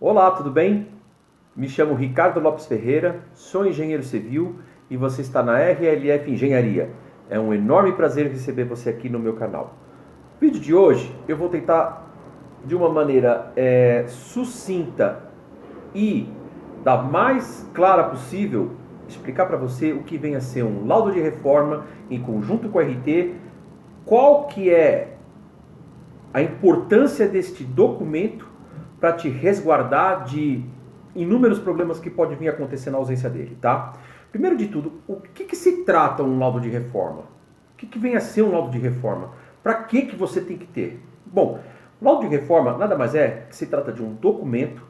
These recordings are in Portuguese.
Olá, tudo bem? Me chamo Ricardo Lopes Ferreira, sou engenheiro civil e você está na RLF Engenharia. É um enorme prazer receber você aqui no meu canal. No vídeo de hoje eu vou tentar de uma maneira sucinta e da mais clara possível explicar para você o que vem a ser um laudo de reforma em conjunto com o RT, qual que é a importância deste documento para te resguardar de inúmeros problemas que podem vir a acontecer na ausência dele, tá? Primeiro de tudo, o que se trata um laudo de reforma? O que vem a ser um laudo de reforma? Para que você tem que ter? Bom, o laudo de reforma nada mais é que se trata de um documento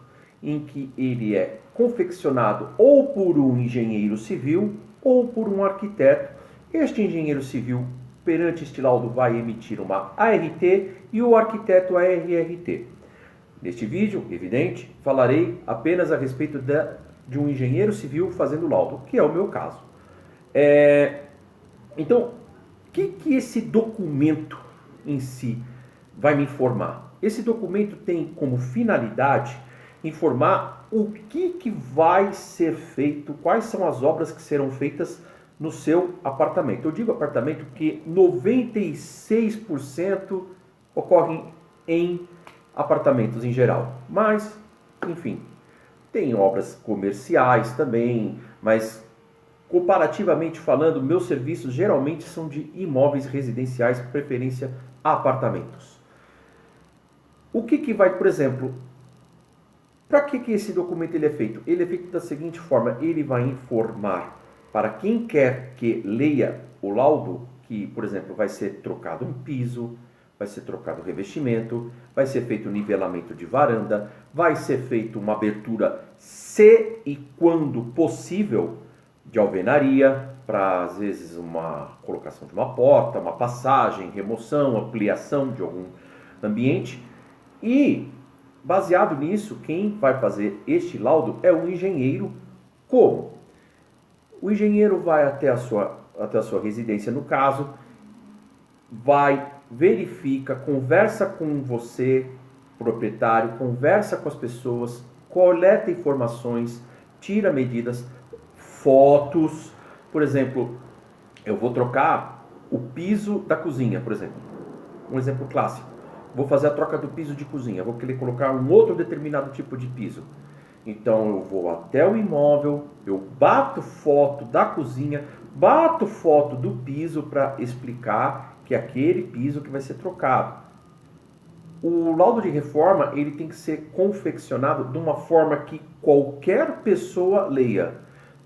em que ele é confeccionado ou por um engenheiro civil ou por um arquiteto. Este engenheiro civil, perante este laudo, vai emitir uma ART e o arquiteto a RRT. Neste vídeo, evidente, falarei apenas a respeito de um engenheiro civil fazendo laudo, que é o meu caso. Então, o que esse documento em si vai me informar? Esse documento tem como finalidade informar o que vai ser feito, quais são as obras que serão feitas no seu apartamento. Eu digo apartamento porque 96% ocorrem em apartamentos em geral. Mas, enfim, tem obras comerciais também, mas comparativamente falando, meus serviços geralmente são de imóveis residenciais, preferência apartamentos. O que vai, por exemplo, para que esse documento ele é feito? Ele é feito da seguinte forma, ele vai informar para quem quer que leia o laudo que, por exemplo, vai ser trocado um piso, vai ser trocado o revestimento, vai ser feito o nivelamento de varanda, vai ser feito uma abertura, se e quando possível, de alvenaria, para às vezes uma colocação de uma porta, uma passagem, remoção, ampliação de algum ambiente. E, baseado nisso, quem vai fazer este laudo é o engenheiro. Como? O engenheiro vai até a sua residência, no caso, verifica, conversa com você, proprietário, conversa com as pessoas, coleta informações, tira medidas, fotos. Por exemplo, eu vou trocar o piso da cozinha, por exemplo. Um exemplo clássico. Vou fazer a troca do piso de cozinha, vou querer colocar um outro determinado tipo de piso. Então eu vou até o imóvel, eu bato foto da cozinha, bato foto do piso para explicar que é aquele piso que vai ser trocado. O laudo de reforma ele tem que ser confeccionado de uma forma que qualquer pessoa leia,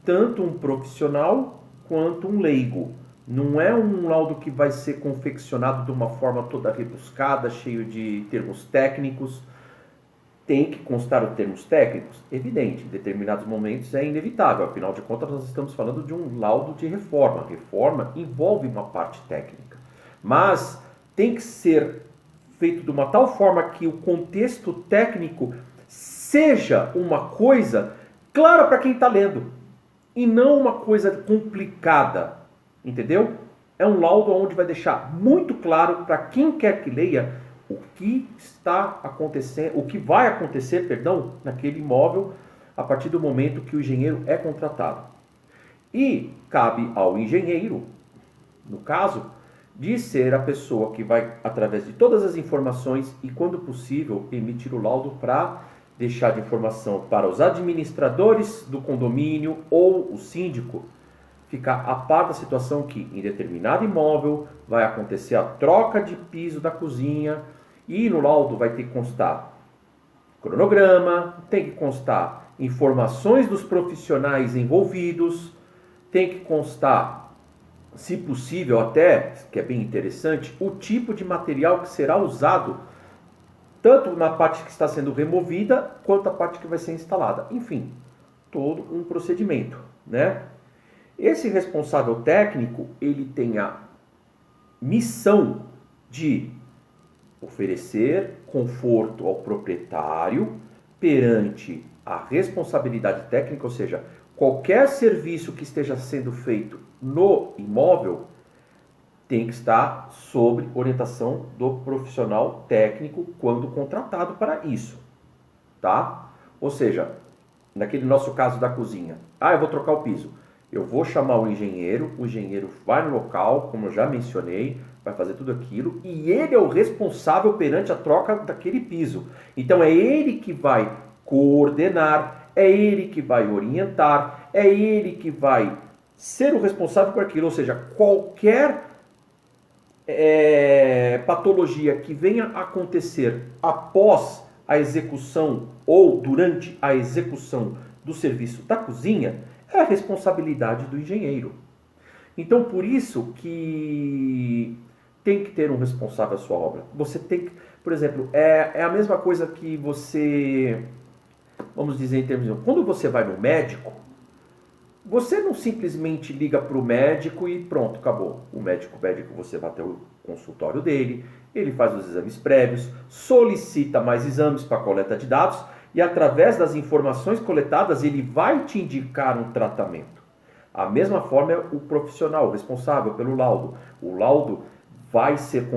tanto um profissional quanto um leigo. Não é um laudo que vai ser confeccionado de uma forma toda rebuscada, cheio de termos técnicos. Tem que constar os termos técnicos? Evidente, em determinados momentos é inevitável. Afinal de contas, nós estamos falando de um laudo de reforma. Reforma envolve uma parte técnica. Mas tem que ser feito de uma tal forma que o contexto técnico seja uma coisa clara para quem está lendo. E não uma coisa complicada. Entendeu? É um laudo onde vai deixar muito claro para quem quer que leia o que está acontecendo, o que vai acontecer, naquele imóvel a partir do momento que o engenheiro é contratado. E cabe ao engenheiro, no caso, de ser a pessoa que vai, através de todas as informações e, quando possível, emitir o laudo para deixar de informação para os administradores do condomínio ou o síndico, ficar a par da situação que em determinado imóvel vai acontecer a troca de piso da cozinha e no laudo vai ter que constar cronograma, tem que constar informações dos profissionais envolvidos, tem que constar, se possível até, que é bem interessante, o tipo de material que será usado, tanto na parte que está sendo removida, quanto a parte que vai ser instalada. Enfim, todo um procedimento, né? Esse responsável técnico, ele tem a missão de oferecer conforto ao proprietário perante a responsabilidade técnica, ou seja, qualquer serviço que esteja sendo feito no imóvel tem que estar sob orientação do profissional técnico quando contratado para isso, tá? Ou seja, naquele nosso caso da cozinha, eu vou trocar o piso. Eu vou chamar o engenheiro vai no local, como eu já mencionei, vai fazer tudo aquilo, e ele é o responsável perante a troca daquele piso. Então é ele que vai coordenar, é ele que vai orientar, é ele que vai ser o responsável por aquilo. Ou seja, qualquer patologia que venha a acontecer após a execução ou durante a execução do serviço da cozinha, é a responsabilidade do engenheiro. Então, por isso que tem que ter um responsável à sua obra. Você tem que, por exemplo, é a mesma coisa que você, vamos dizer em termos de, quando você vai no médico, você não simplesmente liga para o médico e pronto, acabou. O médico pede que você vá até o consultório dele, ele faz os exames prévios, solicita mais exames para coleta de dados e através das informações coletadas ele vai te indicar um tratamento. A mesma forma é o profissional, o responsável pelo laudo. O laudo vai ser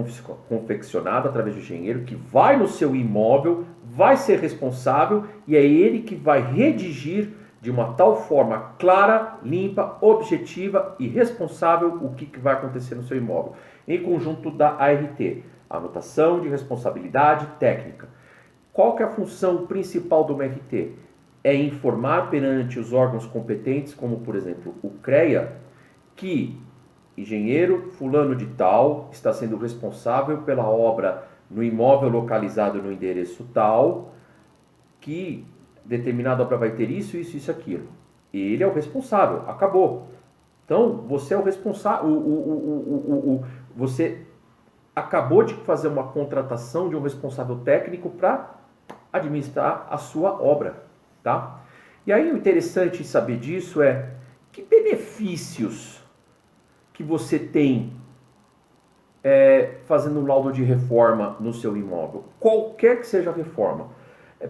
confeccionado através do engenheiro que vai no seu imóvel, vai ser responsável e é ele que vai redigir de uma tal forma clara, limpa, objetiva e responsável o que vai acontecer no seu imóvel. Em conjunto da ART, anotação de responsabilidade técnica. Qual que é a função principal do MRT? É informar perante os órgãos competentes, como por exemplo o CREA, que engenheiro fulano de tal está sendo responsável pela obra no imóvel localizado no endereço tal, que determinada obra vai ter isso, isso, isso, aquilo. Ele é o responsável, acabou. Então, você é o responsável, você acabou de fazer uma contratação de um responsável técnico para administrar a sua obra, tá? E aí o interessante em saber disso é que benefícios que você tem fazendo um laudo de reforma no seu imóvel, qualquer que seja a reforma.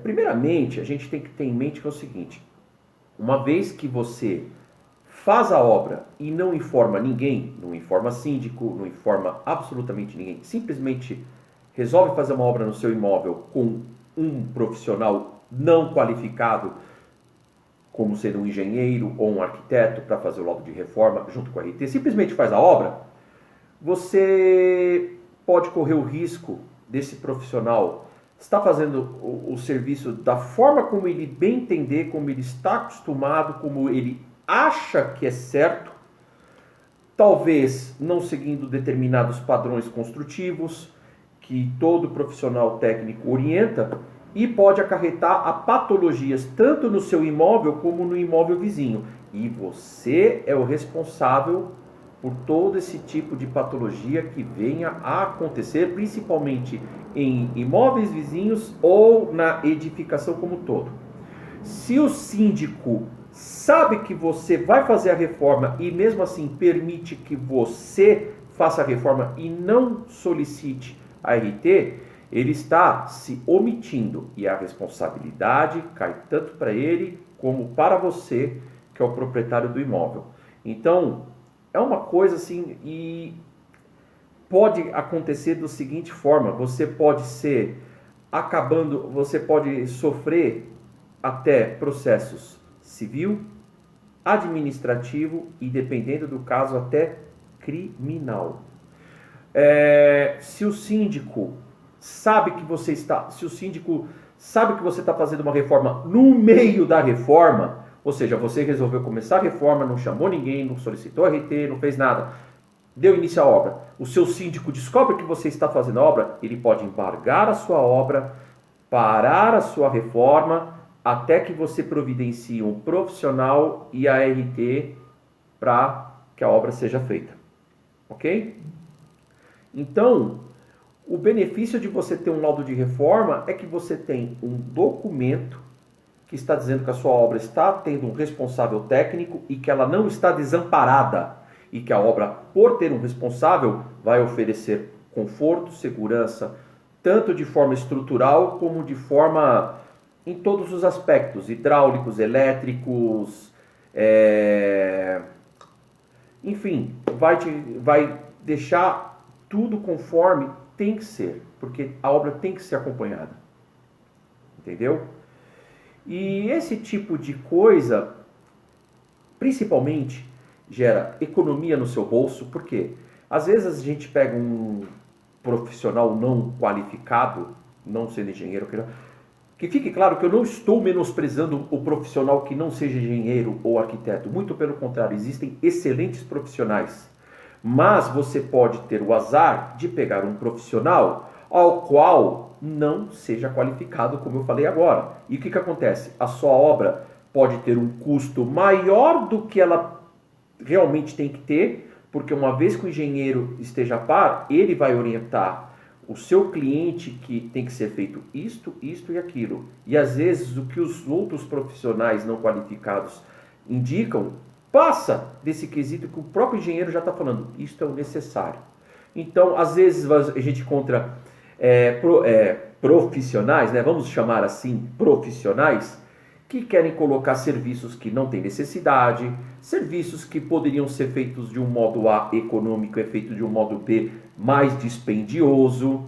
Primeiramente, a gente tem que ter em mente que é o seguinte: uma vez que você faz a obra e não informa ninguém, não informa síndico, não informa absolutamente ninguém, simplesmente resolve fazer uma obra no seu imóvel com um profissional não qualificado, como sendo um engenheiro ou um arquiteto para fazer o laudo de reforma junto com a RT, simplesmente faz a obra, você pode correr o risco desse profissional estar fazendo o serviço da forma como ele bem entender, como ele está acostumado, como ele acha que é certo, talvez não seguindo determinados padrões construtivos que todo profissional técnico orienta, e pode acarretar a patologias tanto no seu imóvel como no imóvel vizinho. E você é o responsável por todo esse tipo de patologia que venha a acontecer, principalmente em imóveis vizinhos ou na edificação como um todo. Se o síndico sabe que você vai fazer a reforma e mesmo assim permite que você faça a reforma e não solicite a RT, ele está se omitindo e a responsabilidade cai tanto para ele como para você, que é o proprietário do imóvel. Então, é uma coisa assim, e pode acontecer da seguinte forma: você pode você pode sofrer até processos civil, administrativo e, dependendo do caso, até criminal. Se o síndico sabe que você está fazendo uma reforma no meio da reforma, ou seja, você resolveu começar a reforma, não chamou ninguém, não solicitou RT, não fez nada, deu início à obra, o seu síndico descobre que você está fazendo a obra, ele pode embargar a sua obra, parar a sua reforma, até que você providencie um profissional e a RT para que a obra seja feita. Ok? Então, o benefício de você ter um laudo de reforma é que você tem um documento que está dizendo que a sua obra está tendo um responsável técnico e que ela não está desamparada. E que a obra, por ter um responsável, vai oferecer conforto, segurança, tanto de forma estrutural como de forma em todos os aspectos, hidráulicos, elétricos, enfim, vai deixar tudo conforme tem que ser, porque a obra tem que ser acompanhada, entendeu? E esse tipo de coisa, principalmente, gera economia no seu bolso, porque às vezes a gente pega um profissional não qualificado, não sendo engenheiro, que fique claro que eu não estou menosprezando o profissional que não seja engenheiro ou arquiteto, muito pelo contrário, existem excelentes profissionais, mas você pode ter o azar de pegar um profissional ao qual não seja qualificado, como eu falei agora. E o que acontece? A sua obra pode ter um custo maior do que ela realmente tem que ter, porque uma vez que o engenheiro esteja a par, ele vai orientar o seu cliente que tem que ser feito isto e aquilo. E às vezes o que os outros profissionais não qualificados indicam, passa desse quesito que o próprio engenheiro já está falando, isto é o necessário. Então, às vezes a gente encontra profissionais, né, vamos chamar assim, profissionais, que querem colocar serviços que não têm necessidade, serviços que poderiam ser feitos de um modo A econômico, é feito de um modo B mais dispendioso,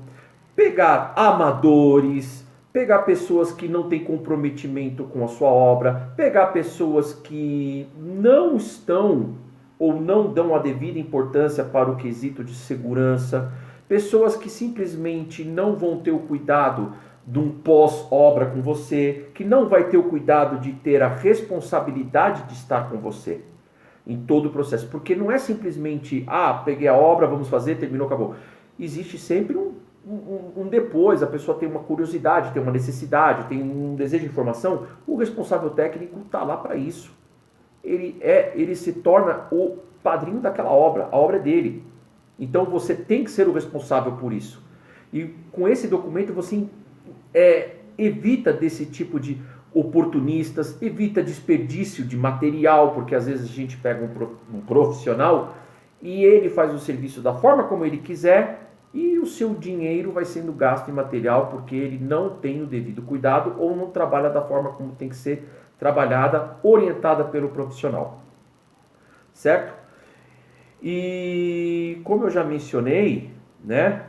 pegar amadores, pegar pessoas que não têm comprometimento com a sua obra, pegar pessoas que não estão ou não dão a devida importância para o quesito de segurança, pessoas que simplesmente não vão ter o cuidado de um pós-obra com você, que não vai ter o cuidado de ter a responsabilidade de estar com você em todo o processo, porque não é simplesmente, peguei a obra, vamos fazer, terminou, acabou. Existe sempre um depois, a pessoa tem uma curiosidade, tem uma necessidade, tem um desejo de informação, o responsável técnico está lá para isso. Ele se torna o padrinho daquela obra, a obra é dele. Então você tem que ser o responsável por isso. E com esse documento você evita desse tipo de oportunistas, evita desperdício de material, porque às vezes a gente pega um profissional e ele faz o serviço da forma como ele quiser e o seu dinheiro vai sendo gasto em material porque ele não tem o devido cuidado ou não trabalha da forma como tem que ser trabalhada, orientada pelo profissional. Certo? E como eu já mencionei, né?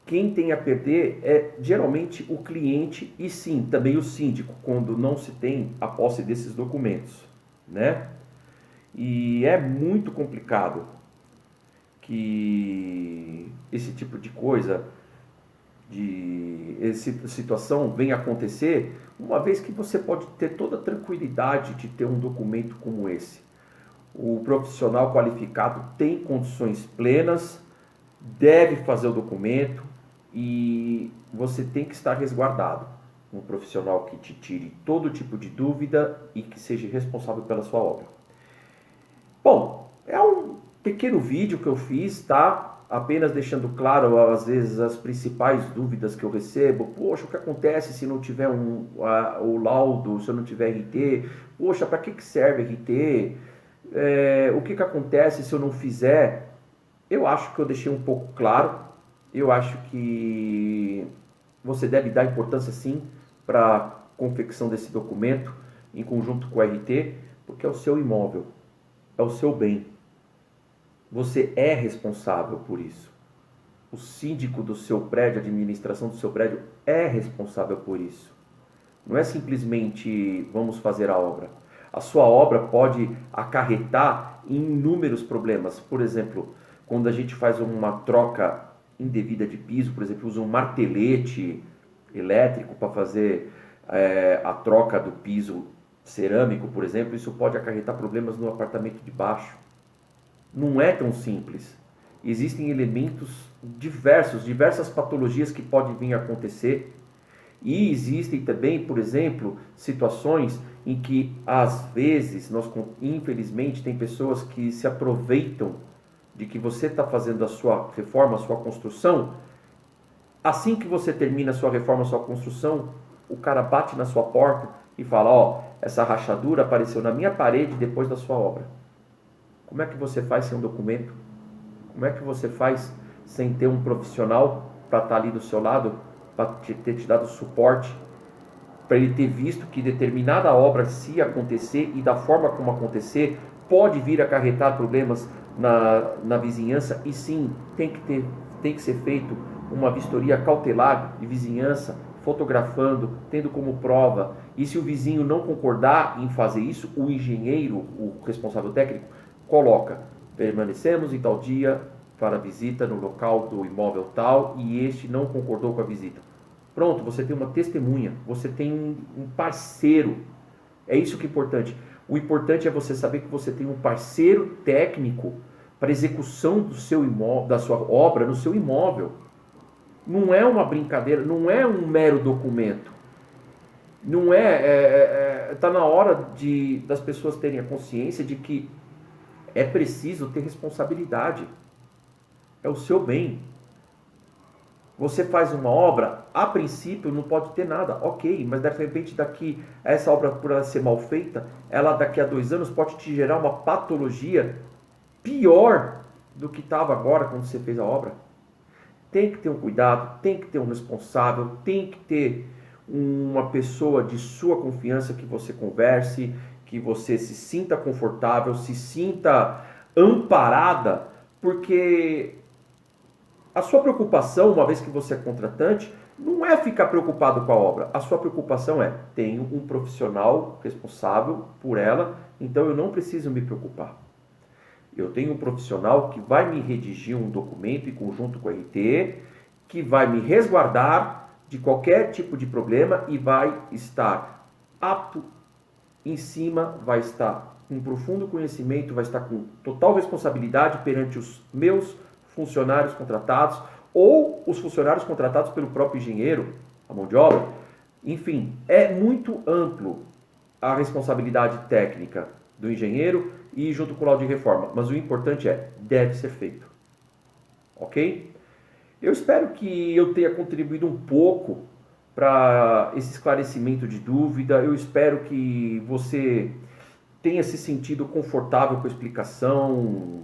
Quem tem a perder é geralmente o cliente e sim, também o síndico, quando não se tem a posse desses documentos, né? E é muito complicado que esse tipo de coisa, essa situação venha acontecer, uma vez que você pode ter toda a tranquilidade de ter um documento como esse. O profissional qualificado tem condições plenas, deve fazer o documento, e você tem que estar resguardado. Um profissional que te tire todo tipo de dúvida e que seja responsável pela sua obra. Bom, é um pequeno vídeo que eu fiz, tá? Apenas deixando claro, às vezes, as principais dúvidas que eu recebo. Poxa, o que acontece se não tiver o laudo, se eu não tiver RT? Poxa, para que serve RT? O que acontece se eu não fizer? Eu acho que eu deixei um pouco claro. Eu acho que você deve dar importância sim para a confecção desse documento em conjunto com o RT, porque é o seu imóvel, é o seu bem. Você é responsável por isso. O síndico do seu prédio, a administração do seu prédio é responsável por isso. Não é simplesmente vamos fazer a obra. A sua obra pode acarretar inúmeros problemas. Por exemplo, quando a gente faz uma troca indevida de piso, por exemplo, usa um martelete elétrico para fazer a troca do piso cerâmico, por exemplo, isso pode acarretar problemas no apartamento de baixo. Não é tão simples. Existem elementos diversas patologias que podem vir a acontecer e existem também, por exemplo, situações em que às vezes, infelizmente, tem pessoas que se aproveitam de que você está fazendo a sua reforma, a sua construção, assim que você termina a sua reforma, a sua construção, o cara bate na sua porta e fala, essa rachadura apareceu na minha parede depois da sua obra. Como é que você faz sem um documento? Como é que você faz sem ter um profissional para estar ali do seu lado, para ter te dado suporte, para ele ter visto que determinada obra, se acontecer e da forma como acontecer, pode vir a acarretar problemas na vizinhança, e sim, tem que ser feito uma vistoria cautelar de vizinhança, fotografando, tendo como prova, e se o vizinho não concordar em fazer isso, o engenheiro, o responsável técnico, coloca: permanecemos em tal dia para visita no local do imóvel tal, e este não concordou com a visita. Pronto, você tem uma testemunha, você tem um parceiro. É isso que é importante. O importante é você saber que você tem um parceiro técnico para execução do seu imóvel, da sua obra no seu imóvel. Não é uma brincadeira, não é um mero documento. Não tá na hora das pessoas terem a consciência de que é preciso ter responsabilidade. É o seu bem. Você faz uma obra, a princípio não pode ter nada, ok, mas de repente essa obra, por ela ser mal feita, ela daqui a 2 anos pode te gerar uma patologia pior do que estava agora quando você fez a obra. Tem que ter um cuidado, tem que ter um responsável, tem que ter uma pessoa de sua confiança que você converse, que você se sinta confortável, se sinta amparada, porque a sua preocupação, uma vez que você é contratante, não é ficar preocupado com a obra. A sua preocupação é: tenho um profissional responsável por ela, então eu não preciso me preocupar. Eu tenho um profissional que vai me redigir um documento em conjunto com a RT, que vai me resguardar de qualquer tipo de problema e vai estar apto em cima, vai estar com profundo conhecimento, vai estar com total responsabilidade perante os meus funcionários contratados ou os funcionários contratados pelo próprio engenheiro, a mão de obra. Enfim, é muito amplo a responsabilidade técnica do engenheiro e junto com o laudo de reforma, mas o importante deve ser feito. Ok? Eu espero que eu tenha contribuído um pouco para esse esclarecimento de dúvida. Eu espero que você tenha se sentido confortável com a explicação.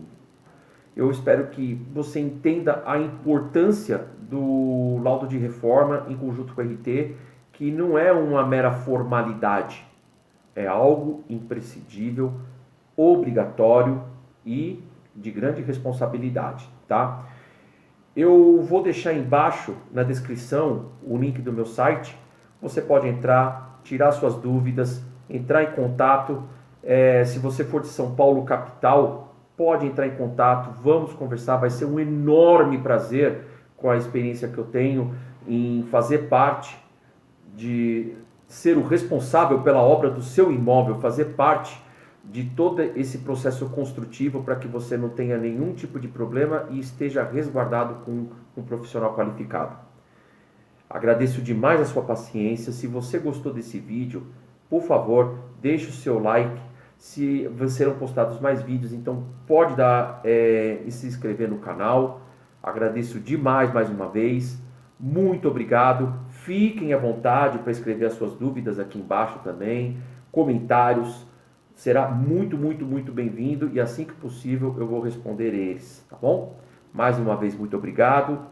Eu espero que você entenda a importância do laudo de reforma em conjunto com a RT, que não é uma mera formalidade, é algo imprescindível, obrigatório e de grande responsabilidade, tá? Eu vou deixar embaixo na descrição o link do meu site. Você pode entrar, tirar suas dúvidas, entrar em contato. Se você for de São Paulo capital, pode entrar em contato, vamos conversar. Vai ser um enorme prazer, com a experiência que eu tenho, em fazer parte, de ser o responsável pela obra do seu imóvel, fazer parte de todo esse processo construtivo para que você não tenha nenhum tipo de problema e esteja resguardado com um profissional qualificado. Agradeço demais a sua paciência. Se você gostou desse vídeo, por favor, deixe o seu like. Se serão postados mais vídeos, então pode dar e se inscrever no canal. Agradeço demais mais uma vez. Muito obrigado. Fiquem à vontade para escrever as suas dúvidas aqui embaixo também. Comentários. Será muito, muito, muito bem-vindo e assim que possível eu vou responder eles, tá bom? Mais uma vez, muito obrigado.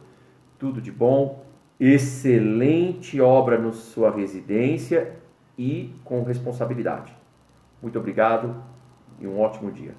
Tudo de bom. Excelente obra na sua residência e com responsabilidade. Muito obrigado e um ótimo dia.